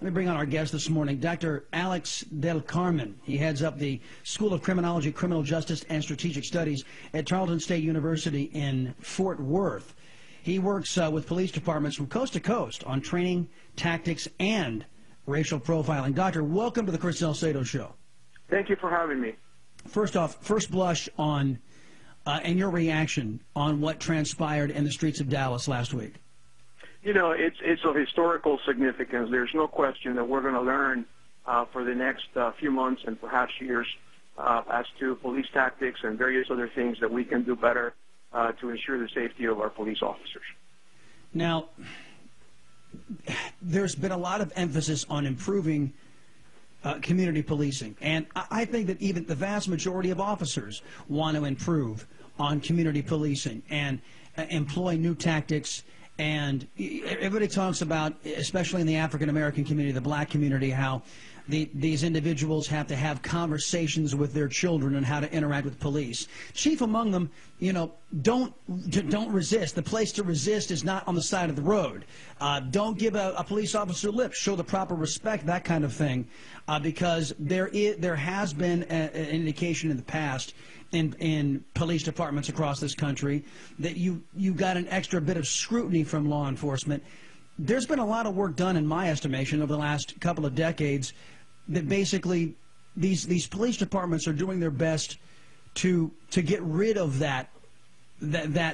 Let me bring on our guest this morning, Dr. Alex Del Carmen. He heads up the School of Criminology, Criminal Justice, and Strategic Studies at Tarleton State University in Fort Worth. He works with police departments from coast to coast on training, tactics, and racial profiling. Doctor, welcome to the Chris Salcedo Show. Thank you for having me. First off, first blush on, and your reaction on what transpired in the streets of Dallas last week. You know, it's of historical significance. There's no question that we're going to learn for the next few months and perhaps years as to police tactics and various other things that we can do better to ensure the safety of our police officers. Now, there's been a lot of emphasis on improving community policing, and I think that even the vast majority of officers want to improve on community policing and employ new tactics. And everybody talks about, especially in the African-American community, the black community, how these individuals have to have conversations with their children and how to interact with police. Chief among them, you know, don't resist. The place to resist is not on the side of the road. Don't give a police officer lip. Show the proper respect, that kind of thing, because there has been an indication in the past in police departments across this country that you got an extra bit of scrutiny from law enforcement. There's been a lot of work done, in my estimation, over the last couple of decades that basically these police departments are doing their best to get rid of that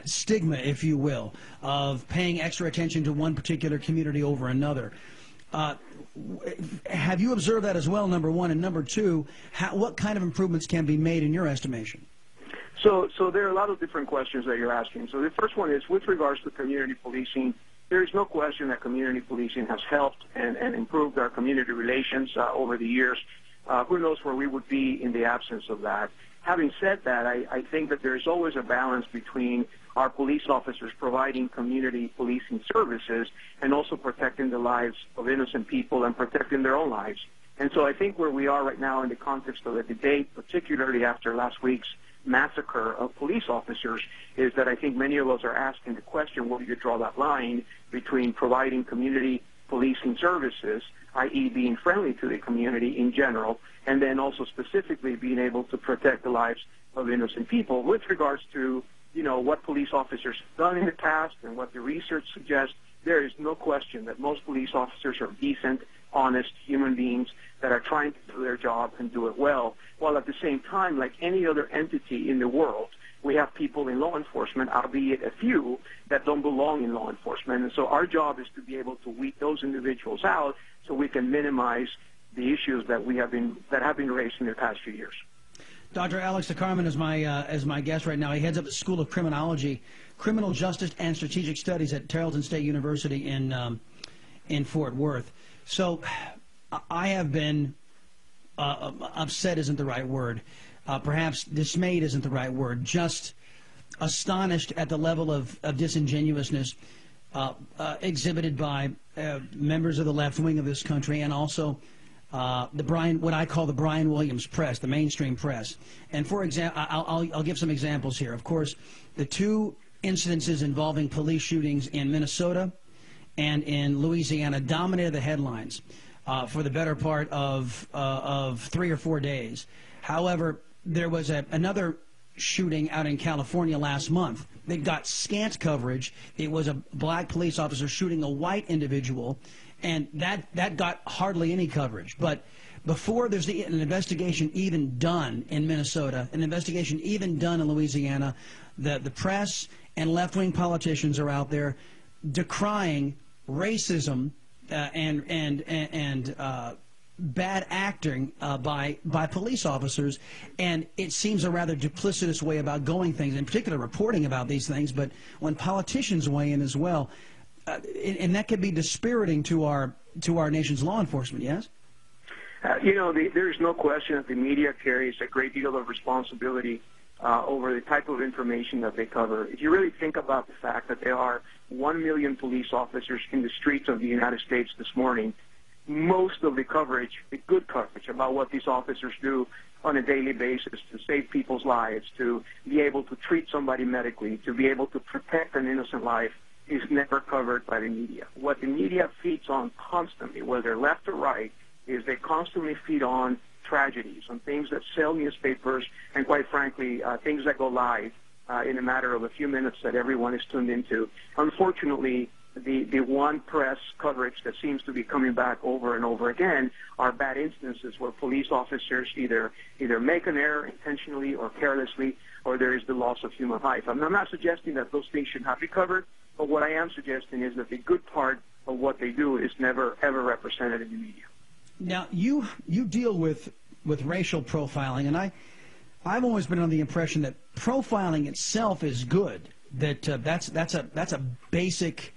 stigma, if you will, of paying extra attention to one particular community over another. Have you observed that as well, number one? And number two, what kind of improvements can be made in your estimation? So there are a lot of different questions that you're asking. So the first one is, with regards to community policing, there is no question that community policing has helped and improved our community relations over the years. Who knows where we would be in the absence of that. Having said that, I think that there's always a balance between our police officers providing community policing services and also protecting the lives of innocent people and protecting their own lives. And so I think where we are right now in the context of the debate, particularly after last week's massacre of police officers, is that I think many of us are asking the question, where do you draw that line between providing community policing services, i.e. being friendly to the community in general, and then also specifically being able to protect the lives of innocent people. With regards to, you know, what police officers have done in the past and what the research suggests, there is no question that most police officers are decent, honest human beings that are trying to do their job and do it well, while at the same time, like any other entity in the world, we have people in law enforcement, albeit a few, that don't belong in law enforcement. And so our job is to be able to weed those individuals out so we can minimize the issues that have been raised in the past few years. Dr. Alex Del Carmen is my guest right now. He heads up the School of Criminology, Criminal Justice, and Strategic Studies at Tarleton State University in Fort Worth. So I have been upset isn't the right word. Perhaps dismayed isn't the right word. Just astonished at the level of disingenuousness exhibited by members of the left wing of this country, and also what I call the Brian Williams press, the mainstream press. And for example, I'll give some examples here. Of course, the two incidences involving police shootings in Minnesota and in Louisiana dominated the headlines for the better part of 3 or 4 days. However, there was another shooting out in California last month that got scant coverage. It was a black police officer shooting a white individual, and that got hardly any coverage. But before there's an investigation even done in Minnesota, an investigation even done in Louisiana, the press and left-wing politicians are out there decrying racism and bad acting by police officers, and it seems a rather duplicitous way about going things, in particular reporting about these things, but when politicians weigh in as well, and that could be dispiriting to our nation's law enforcement, yes? You know, there's no question that the media carries a great deal of responsibility over the type of information that they cover. If you really think about the fact that there are 1 million police officers in the streets of the United States this morning, most of the coverage, the good coverage about what these officers do on a daily basis to save people's lives, to be able to treat somebody medically, to be able to protect an innocent life, is never covered by the media. What the media feeds on constantly, whether left or right, is they constantly feed on tragedies, on things that sell newspapers, and quite frankly, things that go live in a matter of a few minutes that everyone is tuned into. Unfortunately, the one press coverage that seems to be coming back over and over again are bad instances where police officers either make an error intentionally or carelessly, or there is the loss of human life. I'm not suggesting that those things should not be covered, but what I am suggesting is that the good part of what they do is never, ever represented in the media. Now, you deal with racial profiling, and I've always been under the impression that profiling itself is good. That's a basic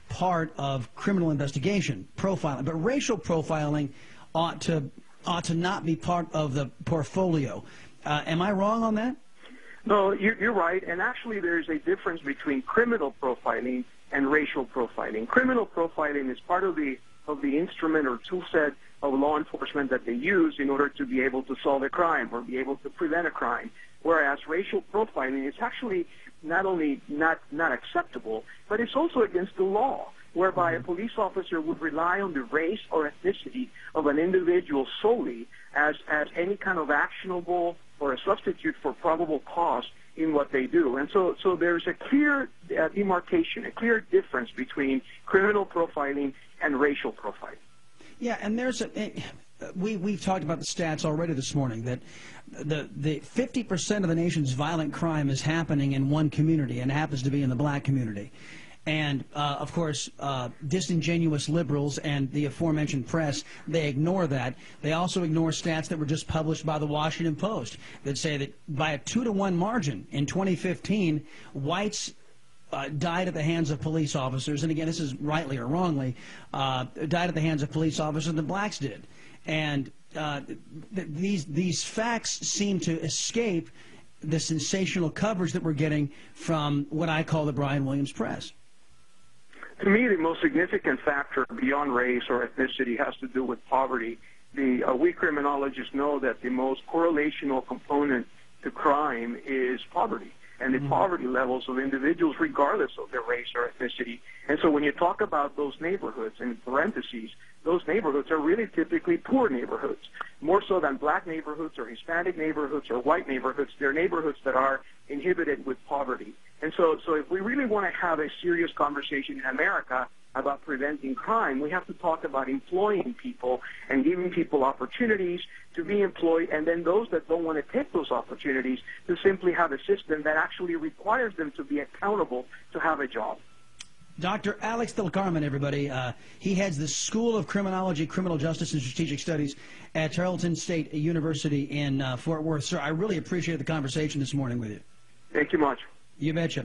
part of criminal investigation, profiling. But racial profiling ought to not be part of the portfolio. Am I wrong on that? No, you're right. And actually, there's a difference between criminal profiling and racial profiling. Criminal profiling is part of the instrument or tool set of law enforcement that they use in order to be able to solve a crime or be able to prevent a crime. Whereas racial profiling is actually not only not acceptable, but it's also against the law, whereby a police officer would rely on the race or ethnicity of an individual solely as any kind of actionable or a substitute for probable cause in what they do. And so there's a clear demarcation, a clear difference between criminal profiling and racial profiling. Yeah, and we've talked about the stats already this morning, that the 50% of the nation's violent crime is happening in one community, and it happens to be in the black community. And, of course, disingenuous liberals and the aforementioned press, they ignore that. They also ignore stats that were just published by the Washington Post that say that by a 2-to-1 margin in 2015, whites died at the hands of police officers, and again, this is rightly or wrongly, died at the hands of police officers than blacks did. And these facts seem to escape the sensational coverage that we're getting from what I call the Brian Williams press. To me, the most significant factor beyond race or ethnicity has to do with poverty. We criminologists know that the most correlational component to crime is poverty and the poverty levels of individuals regardless of their race or ethnicity. And so when you talk about those neighborhoods, in parentheses, those neighborhoods are really typically poor neighborhoods, more so than black neighborhoods or Hispanic neighborhoods or white neighborhoods. They're neighborhoods that are inhibited with poverty. And so if we really want to have a serious conversation in America about preventing crime, we have to talk about employing people and giving people opportunities to be employed, and then those that don't want to take those opportunities to simply have a system that actually requires them to be accountable to have a job. Dr. Alex Del Carmen, everybody. He heads the School of Criminology, Criminal Justice, and Strategic Studies at Tarleton State University in Fort Worth. Sir, I really appreciate the conversation this morning with you. Thank you much. You betcha.